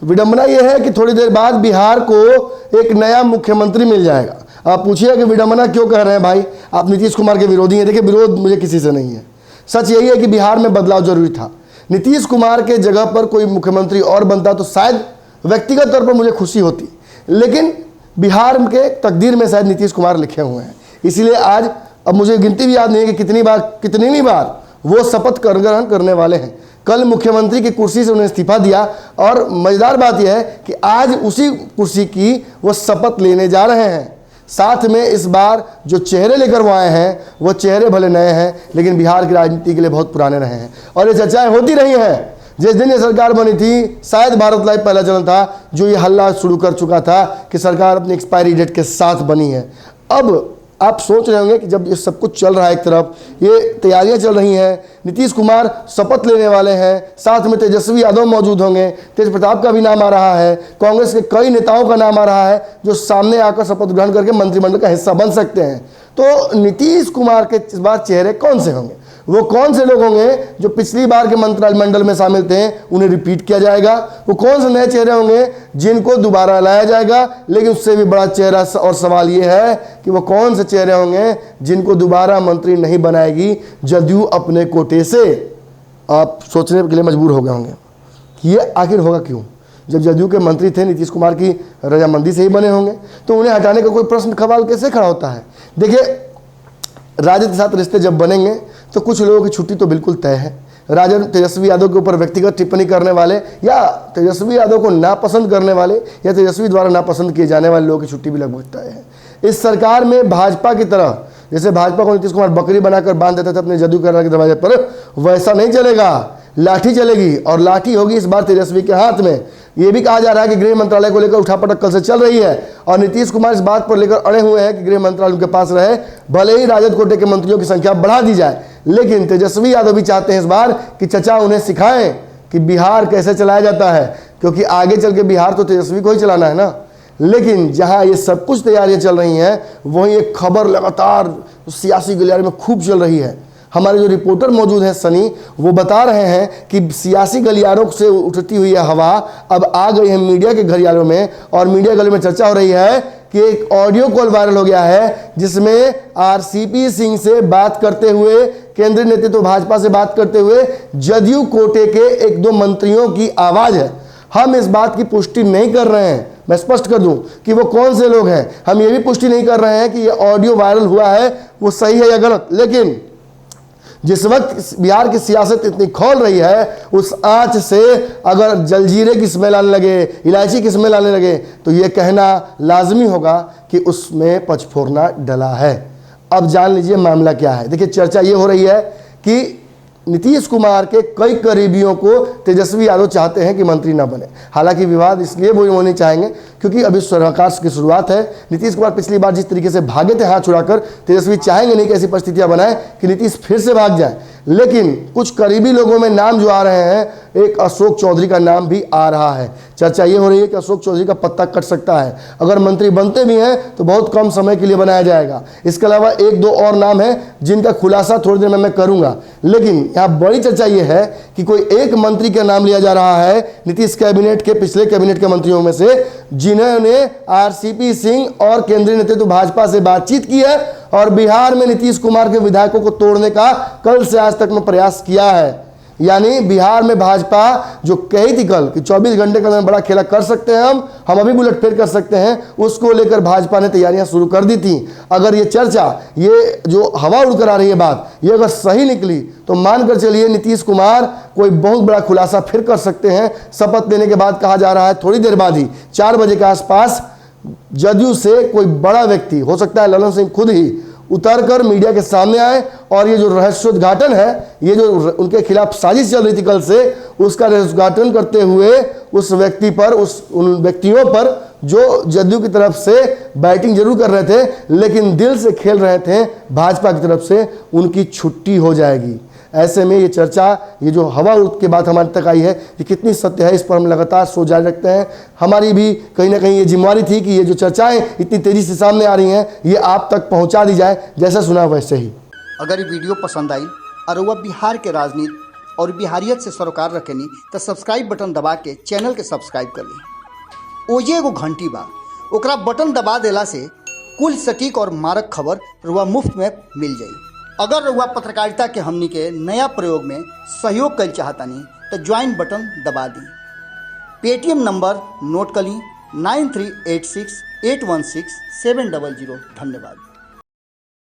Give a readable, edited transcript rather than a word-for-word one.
विडंबना यह है कि थोड़ी देर बाद बिहार को एक नया मुख्यमंत्री मिल जाएगा। आप पूछिए कि विडंबना क्यों कह रहे हैं भाई, आप नीतीश कुमार के विरोधी हैं। देखिए, विरोध मुझे किसी से नहीं है, सच यही है कि बिहार में बदलाव जरूरी था। नीतीश कुमार के जगह पर कोई मुख्यमंत्री और बनता तो शायद व्यक्तिगत तौर पर मुझे खुशी होती, लेकिन बिहार के तकदीर में शायद नीतीश कुमार लिखे हुए हैं। इसीलिए आज, अब मुझे गिनती भी याद नहीं है कि कितनी बार वो शपथ ग्रहण करने वाले हैं। कल मुख्यमंत्री की कुर्सी से उन्हें इस्तीफा दिया और मजेदार बात यह है कि आज उसी कुर्सी की वो शपथ लेने जा रहे हैं। साथ में इस बार जो चेहरे लेकर वो आए हैं वो चेहरे भले नए हैं, लेकिन बिहार की राजनीति के लिए बहुत पुराने रहे हैं और ये चर्चाएं होती रही हैं। जिस दिन ये सरकार बनी थी, शायद भारत लाइव पहला चैनल था जो ये हल्ला शुरू कर चुका था कि सरकार अपनी एक्सपायरी डेट के साथ बनी है। अब आप सोच रहे होंगे कि जब ये सब कुछ चल रहा है, एक तरफ ये तैयारियां चल रही हैं, नीतीश कुमार शपथ लेने वाले हैं, साथ में तेजस्वी यादव मौजूद होंगे, तेज प्रताप का भी नाम आ रहा है, कांग्रेस के कई नेताओं का नाम आ रहा है जो सामने आकर शपथ ग्रहण करके मंत्रिमंडल का हिस्सा बन सकते हैं। तो नीतीश कुमार के इस बार चेहरे कौन से होंगे? वो कौन से लोग होंगे जो पिछली बार के मंत्रिमंडल में शामिल थे, उन्हें रिपीट किया जाएगा? वो कौन से नए चेहरे होंगे जिनको दोबारा लाया जाएगा? लेकिन उससे भी बड़ा चेहरा और सवाल ये है कि वो कौन से चेहरे होंगे जिनको दोबारा मंत्री नहीं बनाएगी जदयू अपने कोटे से? आप सोचने के लिए मजबूर हो गए होंगे कि ये आखिर होगा क्यों? जब जदयू के मंत्री थे नीतीश कुमार की रजामंदी से ही बने होंगे, तो उन्हें हटाने का कोई प्रश्न सवाल कैसे खड़ा होता है? देखिए, राजद के साथ रिश्ते जब बनेंगे तो कुछ लोगों की छुट्टी तो बिल्कुल तय है। राजद तेजस्वी यादव के ऊपर व्यक्तिगत टिप्पणी करने वाले या तेजस्वी यादव को नापसंद करने वाले या तेजस्वी द्वारा नापसंद किए जाने वाले लोगों की छुट्टी भी लगभग तय है। इस सरकार में भाजपा की तरह, जैसे भाजपा को नीतीश कुमार बकरी बनाकर बांध देते थे अपने जदयू के दरवाजे पर, वैसा नहीं चलेगा। लाठी चलेगी और लाठी होगी इस बार तेजस्वी के हाथ में। ये भी कहा जा रहा है कि गृह मंत्रालय को लेकर उठापटक कल से चल रही है और नीतीश कुमार इस बात पर लेकर अड़े हुए हैं कि गृह मंत्रालय उनके पास रहे, भले ही राजद कोटे के मंत्रियों की संख्या बढ़ा दी जाए। लेकिन तेजस्वी यादव भी चाहते हैं इस बार कि चचा उन्हें सिखाएं कि बिहार कैसे चलाया जाता है, क्योंकि आगे चल के बिहार तो तेजस्वी को ही चलाना है ना। लेकिन जहां ये सब कुछ तैयारियां चल रही हैं, वहीं एक खबर लगातार सियासी गलियारे में खूब चल रही है। हमारे जो रिपोर्टर मौजूद हैं सनी, वो बता रहे हैं कि सियासी गलियारों से उठती हुई हवा अब आ गई है मीडिया के गलियारों में, और मीडिया गलियारों में चर्चा हो रही है कि एक ऑडियो कॉल वायरल हो गया है जिसमें आरसीपी सिंह से बात करते हुए, केंद्रीय नेतृत्व भाजपा से बात करते हुए जदयू कोटे के एक दो मंत्रियों की आवाज़ है। हम इस बात की पुष्टि नहीं कर रहे हैं, मैं स्पष्ट कर दूं कि वो कौन से लोग हैं। हम ये भी पुष्टि नहीं कर रहे हैं कि ये ऑडियो वायरल हुआ है वो सही है या गलत। लेकिन जिस वक्त बिहार की सियासत इतनी खोल रही है, उस आंच से अगर जलजीरे की स्मेल आने लगे, इलायची की स्मेल आने लगे, तो ये कहना लाजमी होगा कि उसमें पचफोरना डला है। अब जान लीजिए मामला क्या है। देखिए, चर्चा ये हो रही है कि नीतीश कुमार के कई करीबियों को तेजस्वी यादव चाहते हैं कि मंत्री ना बने। हालांकि विवाद इसलिए वो नहीं चाहेंगे क्योंकि अभी सरकार की शुरुआत है। नीतीश कुमार पिछली बार जिस तरीके से भागे थे हाथ छुड़ाकर, तेजस्वी चाहेंगे नहीं कि ऐसी परिस्थितियां बनाए कि नीतीश फिर से भाग जाए। लेकिन कुछ करीबी लोगों में नाम जो आ रहे हैं, एक अशोक चौधरी का नाम भी आ रहा है। चर्चा ये हो रही है कि अशोक चौधरी का पत्ता कट सकता है। अगर मंत्री बनते भी हैं तो बहुत कम समय के लिए बनाया जाएगा। इसके अलावा एक दो और नाम है जिनका खुलासा थोड़ी देर में मैं करूंगा। लेकिन यहाँ बड़ी चर्चा ये है कि कोई एक मंत्री का नाम लिया जा रहा है नीतीश कैबिनेट के, पिछले कैबिनेट के मंत्रियों में से, जिन्होंने आरसीपी सिंह और केंद्रीय नेतृत्व भाजपा से बातचीत की है और बिहार में नीतीश कुमार के विधायकों को तोड़ने का कल से आज तक में प्रयास किया है। यानी बिहार में भाजपा जो कही थी कल कि 24 घंटे के अंदर बड़ा खेला कर सकते हैं, हम अभी बुलेट फेर कर सकते हैं, उसको लेकर भाजपा ने तैयारियां शुरू कर दी थी। अगर ये चर्चा, ये जो हवा उड़कर आ रही है बात, ये अगर सही निकली तो मानकर चलिए नीतीश कुमार कोई बहुत बड़ा खुलासा फिर कर सकते हैं। शपथ लेने के बाद कहा जा रहा है थोड़ी देर बाद ही 4 बजे के आसपास जदयू से कोई बड़ा व्यक्ति, हो सकता है ललन सिंह खुद ही, उतरकर मीडिया के सामने आए और ये जो रहस्योद्घाटन है, ये जो उनके खिलाफ साजिश चल रही थी कल से, उसका रहस्योद्घाटन करते हुए उस व्यक्ति पर, उन व्यक्तियों पर जो जदयू की तरफ से बैटिंग जरूर कर रहे थे लेकिन दिल से खेल रहे थे भाजपा की तरफ से, उनकी छुट्टी हो जाएगी। ऐसे में ये चर्चा, ये जो हवा के बाद हमारे तक आई है, ये कितनी सत्य है, इस पर हम लगातार सोच जारी रखते हैं। हमारी भी कहीं ना कहीं ये जिम्मेवारी थी कि ये जो चर्चाएं इतनी तेजी से सामने आ रही हैं, ये आप तक पहुंचा दी जाए, जैसा सुना वैसे ही। अगर ये वीडियो पसंद आई और वह बिहार के राजनीति और बिहारियत से सरोकार रखेनी तो सब्सक्राइब बटन दबा के चैनल के सब्सक्राइब कर ली। ओजे एगो घंटी बा, ओकरा बटन दबा देला से कुल सटीक और मारक खबर रुआ मुफ्त में मिल जाई। अगर रुआ पत्रकारिता के हमनी के नया प्रयोग में सहयोग कर चाहतानी तो ज्वाइन बटन दबा दी। पेटीएम नंबर नोट कर ली 9386816700। धन्यवाद।